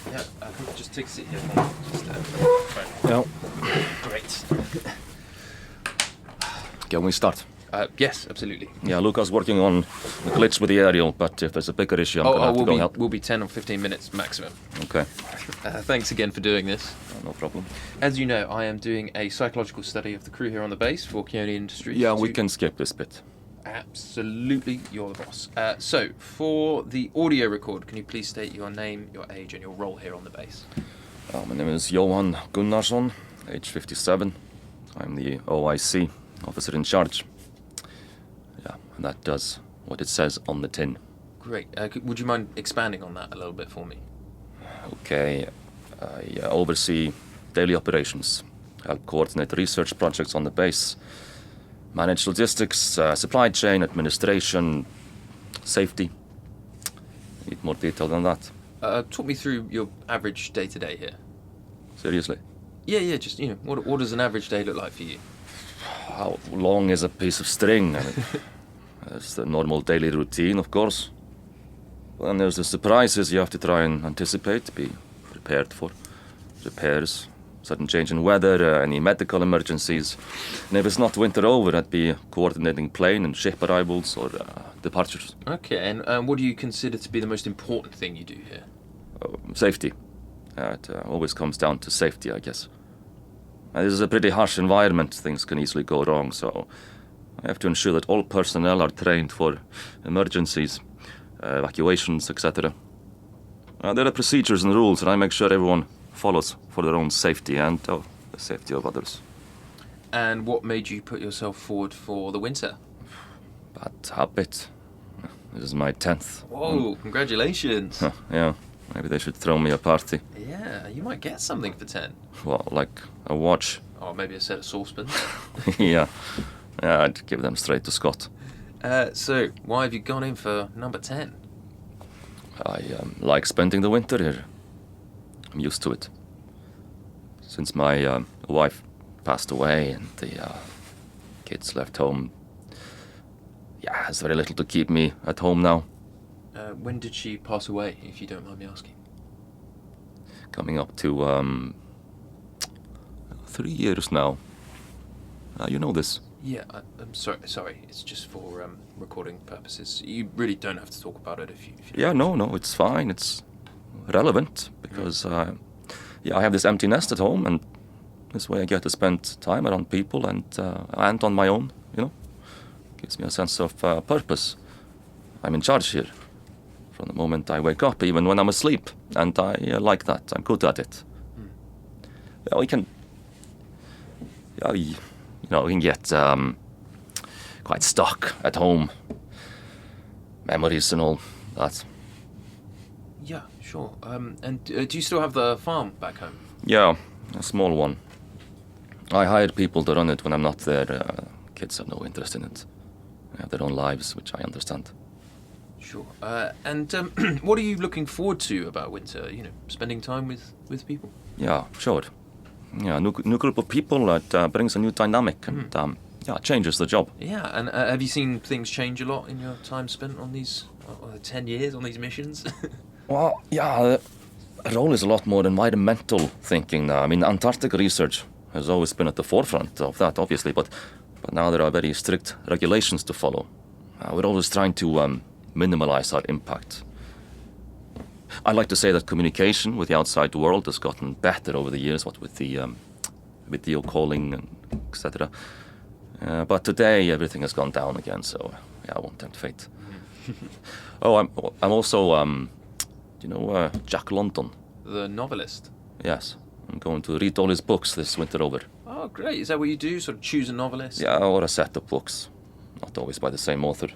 Yeah, just take a seat here. Just, right. Yeah. Great. Can we start? Yes, absolutely. Yeah, Luca's working on the glitch with the aerial, but if there's a bigger issue, I'm gonna have to go help. We'll be 10 or 15 minutes maximum. Okay. Thanks again for doing this. No problem. As you know, I am doing a psychological study of the crew here on the base for Keone Industries. Yeah, we can skip this bit. Absolutely, you're the boss. So, for the audio record, can you please state your name, your age, and your role here on the base? My name is Johan Gunnarsson, age 57. I'm the OIC, officer in charge. Yeah, and that does what it says on the tin. Great. Would you mind expanding on that a little bit for me? Okay, I oversee daily operations, help coordinate research projects on the base, manage logistics, supply chain, administration, safety. Need more detail than that. Talk me through your average day-to-day here. Seriously? Yeah, just, what does an average day look like for you? How long is a piece of string? I mean, there's the normal daily routine, of course. Then there's the surprises you have to try and anticipate, be prepared for. Repairs, sudden change in weather, any medical emergencies. And if it's not winter over, I'd be coordinating plane and ship arrivals or departures. Okay, and what do you consider to be the most important thing you do here? Safety. It always comes down to safety, I guess. This is a pretty harsh environment, things can easily go wrong, so I have to ensure that all personnel are trained for emergencies, evacuations, etc. There are procedures and rules, and I make sure everyone follows for their own safety and the safety of others. And what made you put yourself forward for the winter? Bad habit. This is my 10th. Whoa, congratulations. Yeah, maybe they should throw me a party. Yeah, you might get something for 10. Well, like a watch. Or maybe a set of saucepans. Yeah, I'd give them straight to Scott. So, why have you gone in for number 10? I like spending the winter here. I'm used to it. Since my wife passed away and the kids left home, there's very little to keep me at home now. When did she pass away, if you don't mind me asking? Coming up to 3 years now. You know this. Yeah, I'm sorry. It's just for recording purposes. You really don't have to talk about it if you Yeah, no, it's fine. It's relevant because I have this empty nest at home, and this way I get to spend time around people and on my own. Gives me a sense of purpose. I'm in charge here from the moment I wake up, even when I'm asleep, and I like that. I'm good at it. We can get quite stuck at home. Memories and all that. Yeah, sure. And do you still have the farm back home? Yeah, a small one. I hired people to run it when I'm not there. Kids have no interest in it. They have their own lives, which I understand. Sure. And what are you looking forward to about winter? Spending time with people? Yeah, sure. Yeah, new group of people that brings a new dynamic and changes the job. Yeah, and have you seen things change a lot in your time spent on these 10 years on these missions? Well, the role is a lot more environmental thinking now. I mean, Antarctic research has always been at the forefront of that, obviously, but now there are very strict regulations to follow. We're always trying to minimize our impact. I like to say that communication with the outside world has gotten better over the years, with the video calling and etc. But today everything has gone down again, so I won't tempt fate. Oh, I'm also Jack London. The novelist? Yes, I'm going to read all his books this winter over. Oh, great. Is that what you do? Sort of choose a novelist? Yeah, or a set of books. Not always by the same author.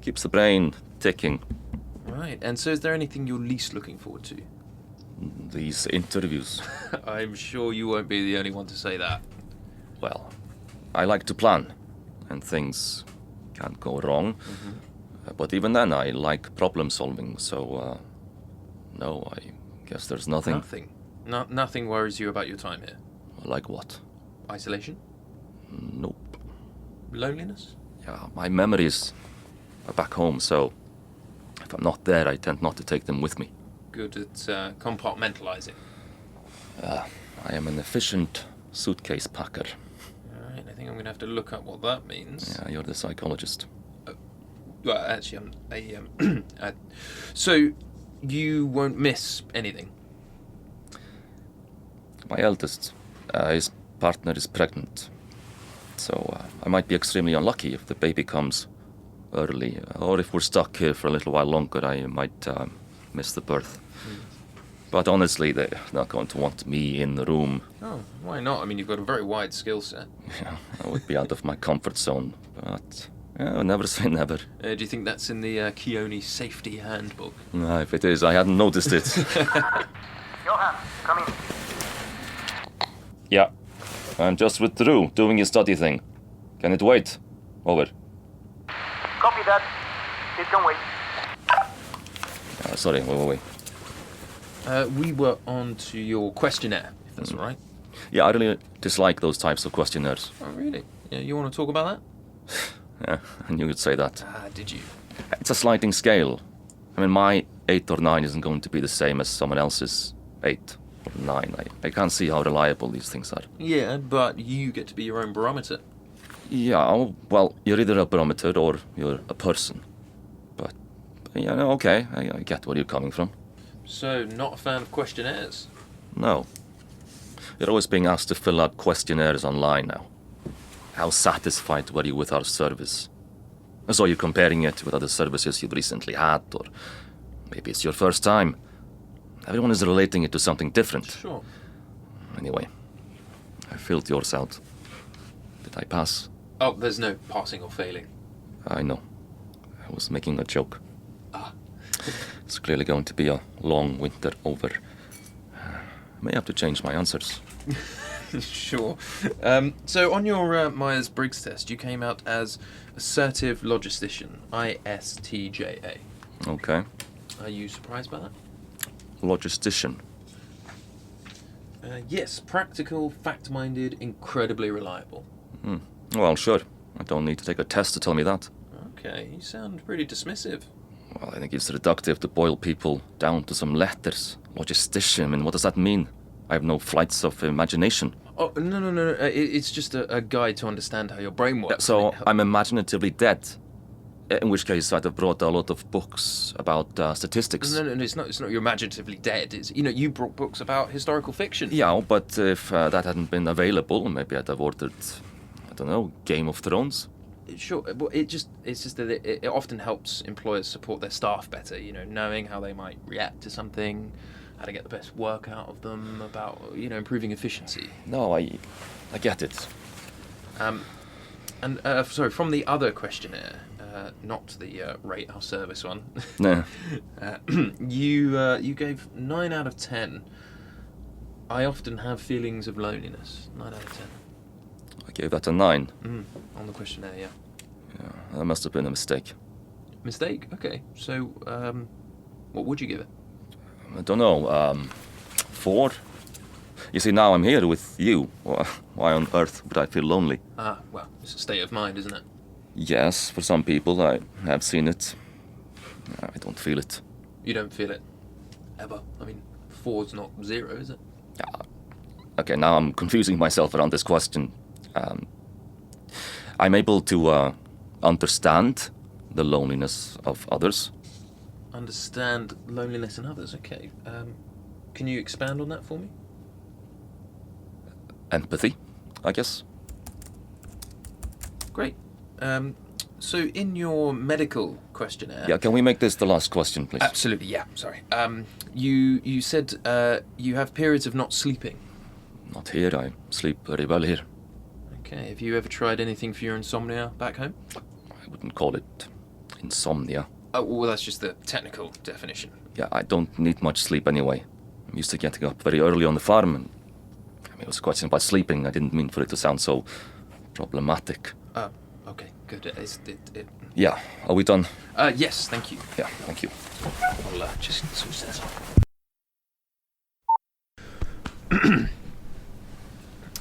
Keeps the brain ticking. Right. And so is there anything you're least looking forward to? These interviews. I'm sure you won't be the only one to say that. Well, I like to plan, and things can't go wrong. Mm-hmm. But even then, I like problem solving, so no, I guess there's nothing. Nothing? Nothing worries you about your time here? Like what? Isolation? Nope. Loneliness? Yeah, my memories are back home, so if I'm not there, I tend not to take them with me. good at compartmentalizing? I am an efficient suitcase packer. All right, I think I'm going to have to look up what that means. Yeah, you're the psychologist. Well, actually, so you won't miss anything? My eldest, his partner is pregnant. So I might be extremely unlucky if the baby comes early. Or if we're stuck here for a little while longer, I might miss the birth. But honestly, they're not going to want me in the room. Oh, why not? I mean, you've got a very wide skill set. Yeah, I would be out of my comfort zone. But yeah, never say never. Do you think that's in the Keone Safety Handbook? If it is, I hadn't noticed it. Johan, come in. Yeah, I'm just with Drew, doing his study thing. Can it wait? Over. Copy that. It can wait. Sorry, wait. We were on to your questionnaire, if that's all right. Yeah, I really dislike those types of questionnaires. Oh, really? Yeah, you want to talk about that? Yeah, I knew you'd say that. Did you? It's a sliding scale. I mean, my 8 or 9 isn't going to be the same as someone else's 8 or 9. I can't see how reliable these things are. Yeah, but you get to be your own barometer. Yeah, well, you're either a barometer or you're a person. But yeah, no, okay, I get where you're coming from. So, not a fan of questionnaires? No. You're always being asked to fill out questionnaires online now. How satisfied were you with our service? So you're comparing it with other services you've recently had, or maybe it's your first time. Everyone is relating it to something different. Sure. Anyway, I filled yours out. Did I pass? Oh, there's no passing or failing. I know. I was making a joke. Ah. It's clearly going to be a long winter over. I may have to change my answers. Sure. So on your Myers-Briggs test, you came out as assertive logistician, ISTJA. Okay. Are you surprised by that? Logistician. Yes, practical, fact-minded, incredibly reliable. Well, sure. I don't need to take a test to tell me that. Okay, you sound pretty dismissive. Well, I think it's reductive to boil people down to some letters. Logistician, I mean, what does that mean? I have no flights of imagination. Oh, no. It's just a guide to understand how your brain works. So I mean, I'm imaginatively dead. In which case, I'd have brought a lot of books about statistics. No, it's not you're imaginatively dead. It's, you brought books about historical fiction. Yeah, but if that hadn't been available, maybe I'd have ordered, I don't know, Game of Thrones. Sure, but it's just that it often helps employers support their staff better, knowing how they might react to something, how to get the best work out of them, about, improving efficiency. No, I get it. Sorry, from the other questionnaire, not the rate our service one, Nah. you gave 9 out of 10. I often have feelings of loneliness. 9 out of 10. I gave that a 9. On the questionnaire, yeah. Yeah, that must have been a mistake. Mistake? Okay. So, what would you give it? I don't know, 4? You see, now I'm here with you. Why on earth would I feel lonely? Well, it's a state of mind, isn't it? Yes, for some people, I have seen it. I don't feel it. You don't feel it ever. I mean, 4's not 0, is it? Okay, now I'm confusing myself around this question. I'm able to understand the loneliness of others. Understand loneliness in others, okay. Can you expand on that for me? Empathy, I guess. Great. So in your medical questionnaire... Yeah, can we make this the last question, please? Absolutely, yeah, sorry. You said you have periods of not sleeping. Not here, I sleep very well here. Okay, have you ever tried anything for your insomnia back home? I wouldn't call it insomnia. Oh, well, that's just the technical definition. Yeah, I don't need much sleep anyway. I'm used to getting up very early on the farm, and it was a question about sleeping. I didn't mean for it to sound so problematic. Oh, okay, good. Yeah, are we done? Yes, thank you. Yeah, thank you. I'll just switch this off.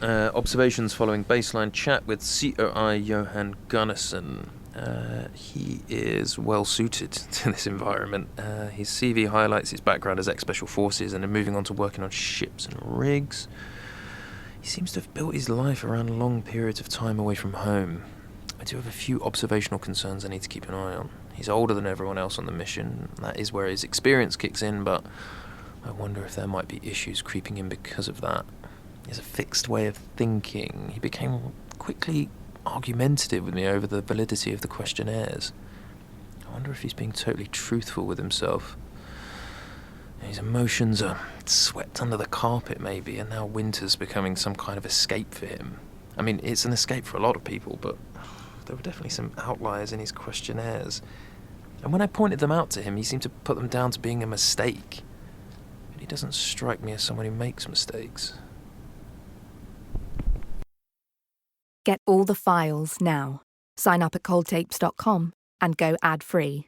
Observations following baseline chat with COI Johan Gunnarsson. He is well suited to this environment. His CV highlights his background as ex-Special Forces and then moving on to working on ships and rigs. He seems to have built his life around long periods of time away from home. I do have a few observational concerns I need to keep an eye on. He's older than everyone else on the mission. That is where his experience kicks in, but I wonder if there might be issues creeping in because of that. He has a fixed way of thinking. He became quickly argumentative with me over the validity of the questionnaires. I wonder if he's being totally truthful with himself. His emotions are swept under the carpet, maybe, and now winter's becoming some kind of escape for him. I mean, it's an escape for a lot of people, but there were definitely some outliers in his questionnaires. And when I pointed them out to him, he seemed to put them down to being a mistake. But he doesn't strike me as someone who makes mistakes. Get all the files now. Sign up at coldtapes.com and go ad-free.